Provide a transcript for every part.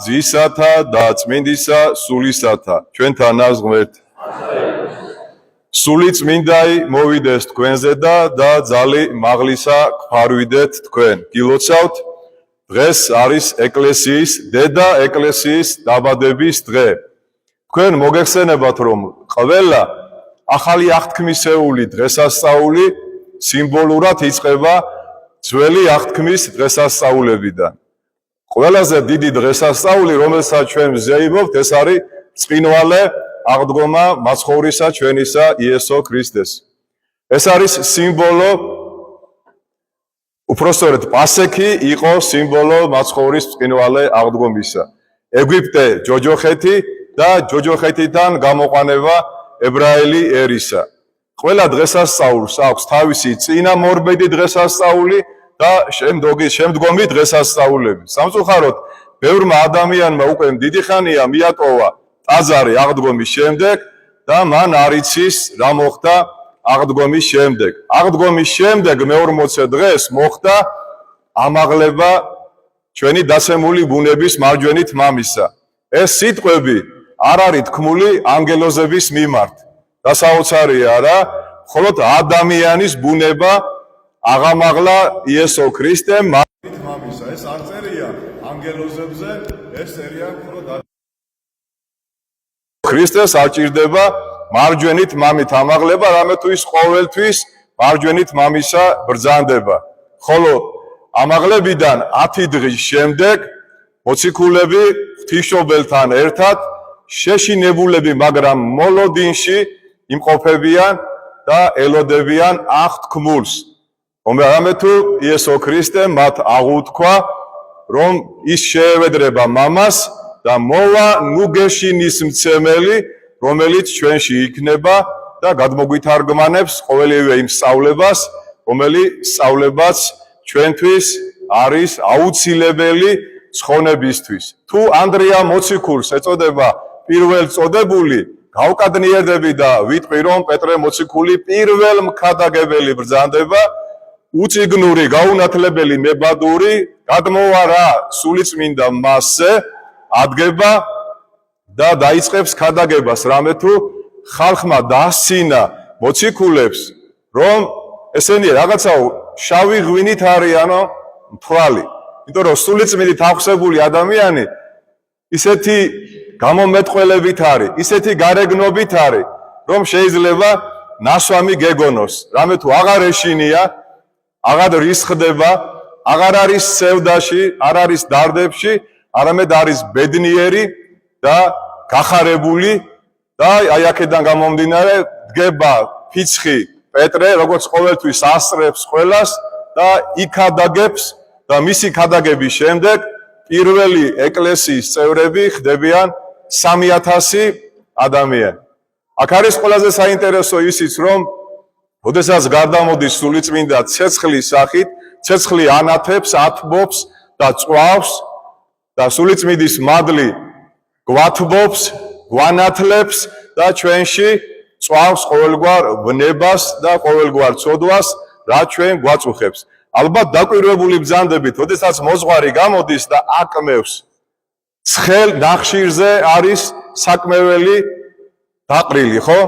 ძისათა და წმინდისა სულისათა ჩვენთანაც ღმერთ სული წმინდაი მოვიდეს თქვენზე და ძალი მაღლისა გვარვიდეთ თქვენ გილოცავთ დღეს არის ეკლესიის დედა ეკლესიის დაბადების დღე თქვენ მოგეხსენებათ რომ ყველა ახალი აღთქმისეული დღესასწაული სიმბოლურად იწყება ძველი აღთქმის დღესასწაულებიდან ყველაზე დიდი დღესასწაული რომელსაც ჩვენ ვზეიმობთ ეს არის წინვალე აღდგომა მაცხოვრისა ჩვენისა იესო ქრისტეს ეს არის სიმბოლო უпростоრეთ პასექი იყო სიმბოლო მაცხოვრის წინვალე აღდგომისა ეგვიპტე ჯოჯოხეთი და ჯოჯოხეთიდან გამოყვანება ებრაელი ერისა ყველა დღესასწაულს აქვს თავისი წინამორბედი დღესასწაული და შემდგომი დღესასწაულები სამწუხაროდ ბევრმა ადამიანმა უკვე დიდი ხანია მიატოვა ტაძარი აღდგომის შემდეგ და მან არ იცის რა მოხდა აღდგომის შემდეგ აღდგომის შემდეგ მე-40 დღეს მოხდა ამაღლება ჩვენი დაცემული ბუნების მარჯვენით მამისა ეს სიტყვები არ არის თქმული ანგელოზების მიმართ დასაოცარია რა მხოლოდ ადამიანის ბუნება აღამაღლა იესო ქრისტემ მარჯვენით მამისა ეს არ წერია ანგელოზებზე ეს წერია მხოლოდ ქრისტეს არ ჭირდება მარჯვენით მამით ამაღლება რამე თუ ის ყოველთვის მარჯვენით მამისა ბრძანდება ხოლო ამაღლებიდან 10 დღის შემდეგ მოციქულები ღვთისმშობელთან ერთად შეშინებულები მაგრამ მოლოდინში იმყოფებიან და ელოდებიან აღთქმულს რამე თუ იესო ქრისტემ მათ აღუთქვა რომ ის შეევედრება მამას და მოვა ნუგეშინის მცემელი რომელიც ჩვენში იქნება და გადმოგვითარგმანებს ყოველივე იმ სწავლებას რომელიც სწავლებაც ჩვენთვის არის აუცილებელი ცხონებისთვის თუ ანდრია მოციქულს ეწოდება პირველ წოდებული გავკადნიერდები და ვიტყვი რომ პეტრე მოციქული პირველ მქადაგებელი ბრძანდება უწიგნური გაუნათლებელი მებადური გადმოვარა სულიწმინდა მასზე ადგება და დაიწყებს ქადაგებას რამე თუ ხალხმა დასცინა მოციქულებს რომ ესენი რაღაცა შავი ღვინით არიანო მთვალი იმიტომ რომ სულიწმინდით აღსებული ადამიანი ისეთი გამომეტყველებით არის ისეთი გარეგნობით არის რომ შეიძლება ნასვამი გეგონოს რამე თუ აღარ ეშინია აღარ რისხდება აღარ არის სევდაში არ არის დარდებში არამედ არის ბედნიერი და გახარებული და აი აქედან გამომდინარე დგება ფიცხი პეტრე როგორც ყოველთვის ასწრებს ყველას და იქადაგებს და მისი ქადაგების შემდეგ პირველი ეკლესიის წევრები ხდებიან 3000 ადამიანი აქ არის ყველაზე საინტერესო ისიც რომ როდესაც გარდამოდის სულიწმინდა ცეცხლის სახით ცეცხლი ანათებს ათბობს და წვავს და სულიწმინდის მადლი გვათბობს, გვანათლებს და ჩვენში წვავს ყოველგვარ ვნებას და ყოველგვარ ცოდვას, რაც ჩვენ გვაწუხებს. ალბათ დაკვირვებული ბრძანდებით, როდესაც მოძღვარი გამოდის და აკმევს, ცხელ ნახშირზე არის საკმეველი დაყრილი, ხო?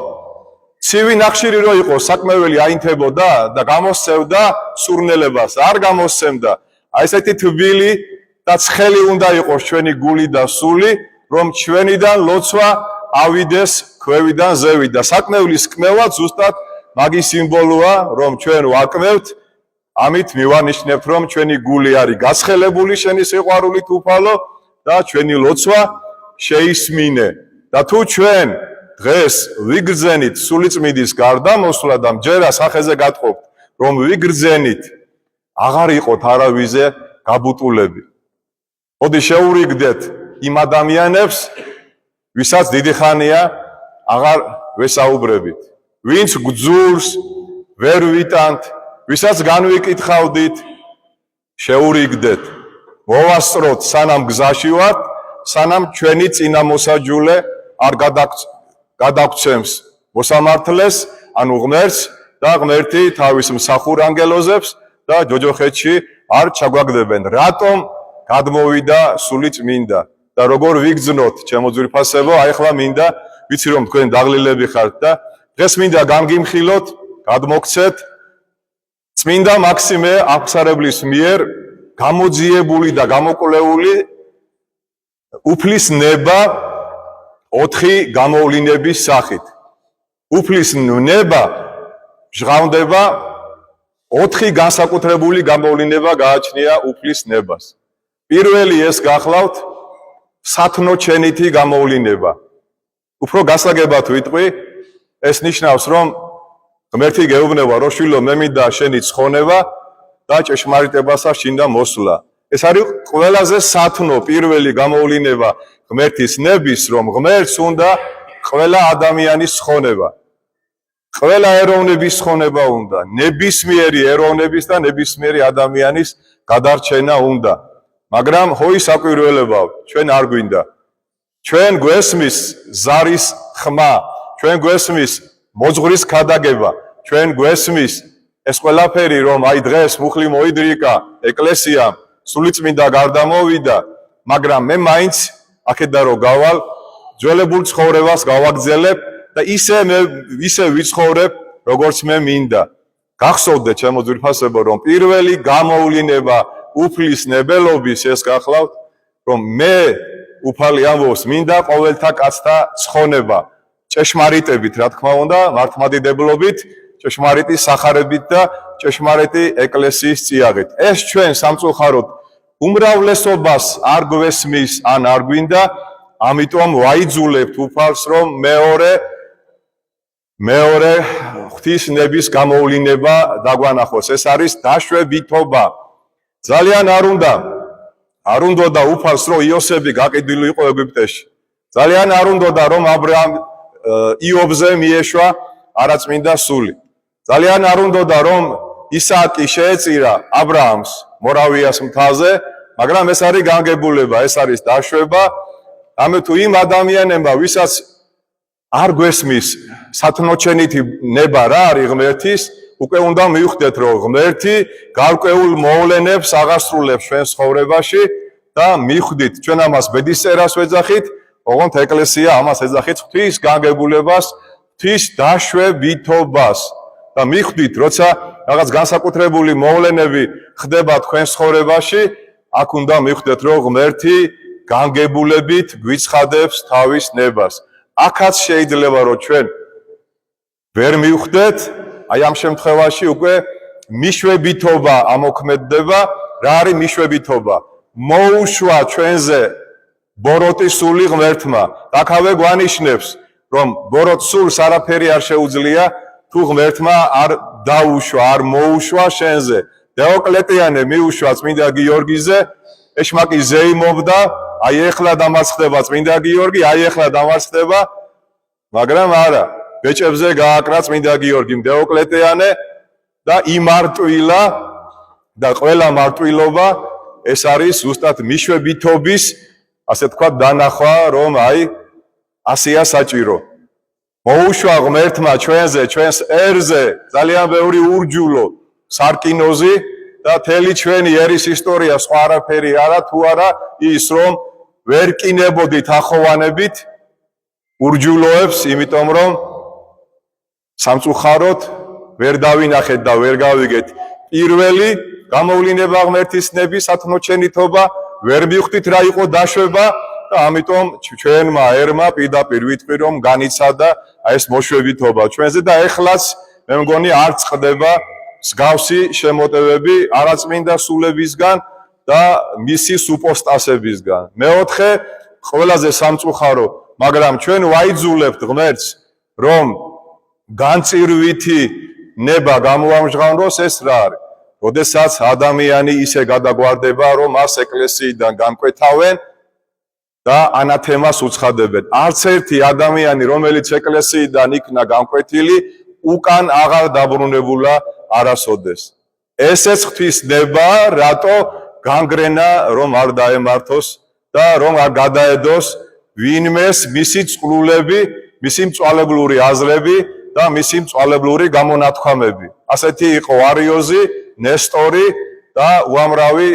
ცივი ნახშირი რო იყო, საკმეველი აინთებოდა და გამოსცევდა სურნელებას, არ გამოსცემდა. აი ესეთი თბილი და ცხელი უნდა იყოს ჩვენი გული და სული, რომ ჩვენიდან ლოცვა ავიდეს ქვევიდან ზევით და საკმევლის კმევა ზუსტად მაგის სიმბოლოა, რომ ჩვენ ვაკმევთ, ამით მივანიშნებთ, რომ ჩვენი გული არის გაცხელებული შენი სიყვარულით უფალო და ჩვენი ლოცვა შეისმინე. და თუ ჩვენ დღეს ვიგრძენით სულიწმინდის გარდამოსვლა და მჯერა სახეზე გათხოვთ, რომ ვიგრძენით, აღარ იყოთ არავიზე გაბუტულები. მოდი შეურიგდეთ იმ ადამიანებს, ვისაც დიდი ხანია აღარ ვესაუბრებით, ვინც გძულს ვერ ვიტანთ, ვისაც განვიკითხავდით, შეურიგდეთ, მოვასწროთ სანამ გზაში ვართ, სანამ ჩვენი წინამოსაჯულე არ გადაგცემს მოსამართლეს, ანუ ღმერთს და ღმერთი თავის მსახურ ანგელოზებს და ჯოჯოხეთში არ ჩაგვაგდებენ. რატომ გადმოვიდა სულიწმინდა? და როგორ ვიგრძნოთ ჩემო ძვირფასებო, აი ახლა მინდა ვიცი რომ თქვენ დაღლილები ხართ და დღეს მინდა გამგიმხილოთ, გადმოგცეთ წმინდა მაქსიმე აღსარებლის მიერ გამოძიებული და გამოკვლეული უფლის ნება 4 გამოვლინების სახით. უფლის ნება ჟღავდება 4 განსაკუთრებული გამოვლინება გააჩნია უფლის ნებას. პირველი ეს გახლავთ სათნოჩენითი გამოვლინება. უფრო გასაგებად ვიტყვი, ეს ნიშნავს რომ ღმერთი გეუბნება რომ შვილო მე მინდა შენი ცხონება და ჭეშმარიტებასა შინდა მოსვლა. ეს არის ყველაზე სათნო პირველი გამოვლინება ღმერთის ნების, რომ ღმერთს უნდა ყველა ადამიანის ცხონება. ყველა ეროვნების ცხონება უნდა, ნებისმიერი ეროვნების და ნებისმიერი ადამიანის გადარჩენა უნდა. მაგრამ ჰოი საკვირველებავ, ჩვენ არ გვინდა. ჩვენ გვესმის ზარის ხმა, ჩვენ გვესმის მოძღვრის ქადაგება, ჩვენ გვესმის ეს ყველაფერი, რომ აი დღეს მუხლი მოიდრიკა ეკლესიამ, სულიწმინდა გარდამოვიდა, მაგრამ მე მაინც აქედან რო გავალ, ძველებურ ცხოვრებას გავაგრძელებ და ისე ვიცხოვრებ, როგორც მე მინდა. გახსოვდეთ ჩემო ძვირფასებო, რომ პირველი გამოვლინება უფლის ნებელობის ეს გახლავთ, რომ მე უფალი ამბობს, მინდა ყოველთა კაცთა ცხონება, ჭეშმარიტებით, რა თქმა უნდა, მართლმადიდებლობით, ჭეშმარიტი სახარებით და ჭეშმარიტი ეკლესიის წიაღით. ეს ჩვენ სამწუხაროდ უმრავლესობას არ გვესმის, ან არ გვინდა, ამიტომ ვაიძულებთ უფალს, რომ მეორე ღვთის ნების გამოვლინება დაგვანახოს. ეს არის დაშვებითობა. ძალიან არ უნდა უფალს, რომ იოსები გაყიდული იყო ეგვიპტეში. ძალიან არ უნდა რომ იობზე მიეშვა არაწმინდა სული. ძალიან არ უნდა რომ ისააკი შეეწირა აბრაამს მორავიას მთაზე, მაგრამ ეს არის განგებულება, ეს არის დაშვება. ამე თუ იმ ადამიანებმა, ვისაც არ გვესმის სათნოჩენითი ნება რა არის ღმერთის, უკვე უნდა მივხვდეთ, რომ ღმერთი გარკვეულ მოვლენებს აღასრულებს ჩვენ ცხოვრებაში და მივხვდით, ჩვენ ამას ბედისწერას ვეძახით, ოღონდ ეკლესია ამას ეძახით ღვთის განგებულებას, ღვთის დაშვებითობას და მივხვდით, როცა რაღაც განსაკუთრებული მოვლენები ხდება თქვენ ცხოვრებაში, აქ უნდა მივხვდეთ, რომ ღმერთი განგებულებით გვიცხადებს თავის ნებას. აქაც შეიძლება რომ ჩვენ ვერ მივხვდეთ, აი ამ შემთხვევაში უკვე მიშვებითობა ამოქმედდება. რა არის მიშვებითობა? მოუშვა ჩვენზე ბოროტის სული ღმერთმა. აქავე გვანიშნებს, რომ ბოროტ სულს არაფერი არ შეუძლია, თუ ღმერთმა არ დაუშვა, არ მოუშვა შენზე. დეოკლეტიანე მიუშვა წმინდა გიორგიზე, ეშმაკი ზეიმობდა, აი ეხლა დამარცხდება წმინდა გიორგი, აი ეხლა დამარცხდება, მაგრამ არა, ბეჭებზე გააკრა წმინდა გიორგი დეოკლეტიანე და იმარტვილა და ყველა მარტვილობა ეს არის ზუსტად მიშვებითობის, ასე თქვა, დანახვა, რომ აი ასეა საჭირო. მოუშვა ღმერთმა ჩვენზე, ჩვენს ერზე ძალიან ბევრი ურჯულო, სარკინოზი და თელი ჩვენი ერის ისტორია სხვა არაფერი არა, თუ არა ის, რომ ვერ კინებოდით ახოვანებით ურჯულოებს, იმიტომ რომ სამწუხაროდ ვერ დავინახეთ და ვერ გავიგეთ პირველი გამოვლინება ღმერთის ნების სათნოჩენითობა, ვერ მივხვდით რა იყო დაშვება და ამიტომ ჩვენმა ერმა პირდაპირ ვიტყვი, რომ განიცადა ეს მოშვებითობა ჩვენზე და ეხლაც მე მგონი არ წყდება მსგავსი შემოტევები არაწმინდა სულებისგან და მისი სუპოსტასებისგან. მეოთხე, ყველაზე სამწუხარო, მაგრამ ჩვენ ვაიძულებთ ღმერთს, რომ განწირვითი ნება გამოამჟღავნოს. ეს რა არის? როდესაც ადამიანი ისე გადაგვარდება, რომ მას ეკლესიიდან განკვეთავენ და ანათემას უცხადებენ. არც ერთი ადამიანი, რომელიც ეკლესიიდან იქნა განკვეთილი, უკან აღარ დაბრუნებულა არასოდეს. ესეც ღვთის ნება, რატო განგრენა რომ არ დაემართოს და რომ არ გადაედოს ვინმეს მისი წყლულები, მისი მწვალებლური აზრები და მისი მწვალებლური გამონათქვამები. ასეთი იყო არიოზი, ნესტორი და უამრავი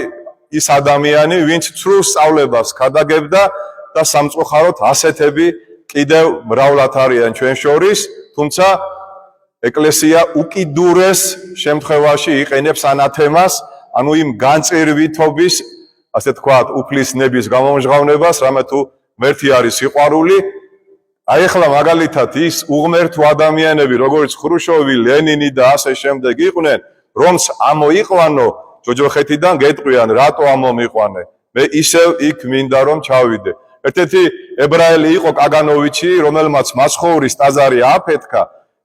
ის ადამიანი, ვინც ცრუ სწავლებას ქადაგებდა და სამწუხაროდ ასეთები კიდევ მრავლად არიან ჩვენ შორის, თუმცა ეკლესია უკიდურეს შემთხვევაში იყენებს ანათემას, ანუ იმ განწირვითობის, ასე თქვათ, უფლისნების გამომჟღავნებას, რამე თუ ღმერთი არის სიყვარული. აი ახლა მაგალითად ის უღმერთო ადამიანები, როგორც ხრუშოვი, ლენინი და ასე შემდეგ იყვნენ, რომც ამოიყვანო ჯოჯოხეთიდან გეტყვიან, რატო ამომიყვანე. მე ისევ იქ მინდა რომ ჩავიდე. ერთ-ერთი ებრაელი იყო კაგანოვიჩი, რომელმაც მაცხოვრის ტაძარი აფეთქა,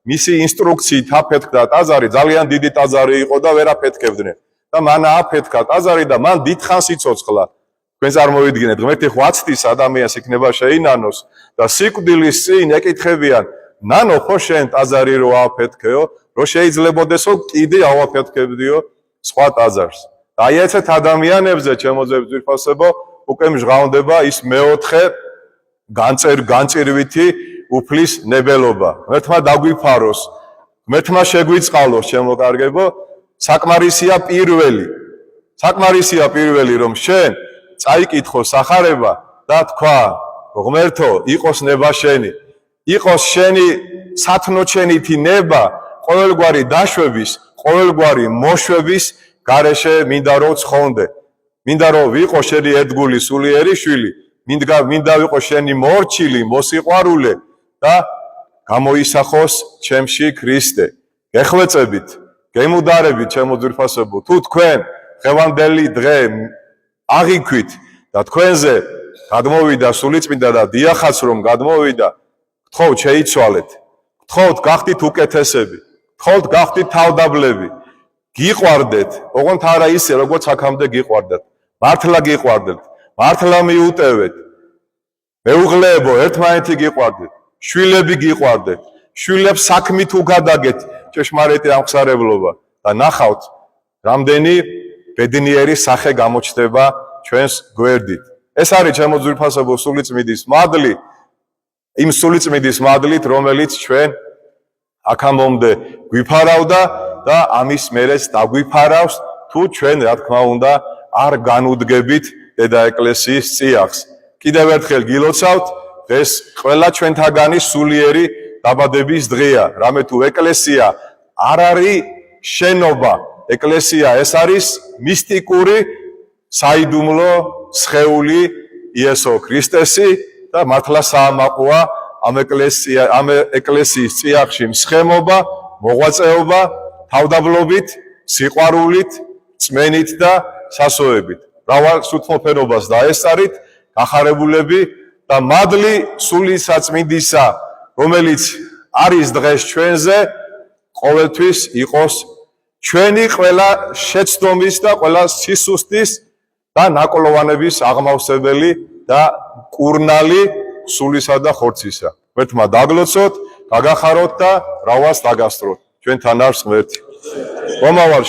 მისი ინსტრუქციით აფეთქდა ტაძარი, ძალიან დიდი ტაძარი იყო და ვერ აფეთქებდნენ. და მან აფეთქა ტაძარი და მან დიდხანს იცოცხლა. თქვენ წარმოვიდგინეთ, ღმერთი ხო აცდის ადამიანს იქნება შეინანოს და სიკვდილის წინ ეკითხებიან, ნანო ხო შენ ტაძარი რო აფეთქეო, რო შეიძლებოდესო კიდე ავაფეთქებდიო სხვა ტაძარს. და აი ესეთ ადამიანებზე ჩემოძებს ძვირფასებო უკვე მჟღავნდება ის მეოთხე განწირვითი უფლის ნებელობა. ღმერთმა დაგვიფაროს, ღმერთმა შეგვიწყალოს, ჩემოკარგებო, საკმარისია პირველი, რომ შენ წაიკითხო სახარება და თქვა, ღმერთო, იყოს ნება შენი, იყოს შენი სათნოჩენითი ნება ყოველგვარი დაშვების, ყოველგვარი მოშვების გარეშე მინდა რომ ცხონდე. მინდა რომ ვიყო შენი ერთგული სულიერი შვილი, მინდა ვიყო შენი მორჩილი, მოსიყვარულე და გამოისახოს ჩემში ქრისტე. გეხვეწებით, გემუდარებით ჩემო ძვირფასებო, თუ თქვენ დღევანდელი დღე აღიქვით და თქვენზე გადმოვიდა სულიწმინდა და დიახაც რომ გადმოვიდა, გთხოვთ შეიცვალეთ, გთხოვთ გახდით უკეთესები, გთხოვთ გახდით თავდაბლები, გიყვარდეთ, ოღონდ არა ისე როგორც აქამდე გიყვარდეთ, მართლა გიყვარდეთ, მართლა მიუტევეთ, მეუღლეებო ერთმანეთი გიყვარდეთ, შვილები გიყვარდეთ, შვილებს საქმით უგადაგეთ ჭეშმარიტი ამხსარებლობა და ნახავთ რამდენი ბედნიერი სახე გამოჩნდება ჩვენს გვერდით. ეს არის ჩემო ძვირფასებო სულიწმიდის მადლი, იმ სულიწმიდის მადლით, რომელიც ჩვენ აქამდე გვიფარავდა და ამის მერეც დაგვიფარავს, თუ ჩვენ რა თქმა უნდა არ განუდგებით დედა ეკლესიის წიაღს. კიდევ ერთხელ გილოცავთ, დღეს ყველა ჩვენთაგანი სულიერი დაბადების დღეა, რამე თუ ეკლესია არ არის შენობა, ეკლესია ეს არის მისტიკური საიდუმლო სხეული იესო ქრისტესი და მართლა საამაყოა ამ ეკლესიის წიაღში მსხემობა, მოღვაწეობა, თავდაბლობით, სიყვარულით, წმენით და სასოებით. მრავალ სულთმოფენობას დაესწარით, გახარებულები და მადლი სულისაწმინდისა, რომელიც არის დღეს ჩვენზე, ყოველთვის იყოს ჩვენი ყველა შეცდომის და ყველა სისუსტის და ნაკოლოვანების აღმავსებელი და კურნალი სულისა და ხორცისა. ღმერთმა დაგლოცოთ, გაგახაროთ და მრავალს დაგასწროთ. ჩვენთან არის ღმერთი. მომავალ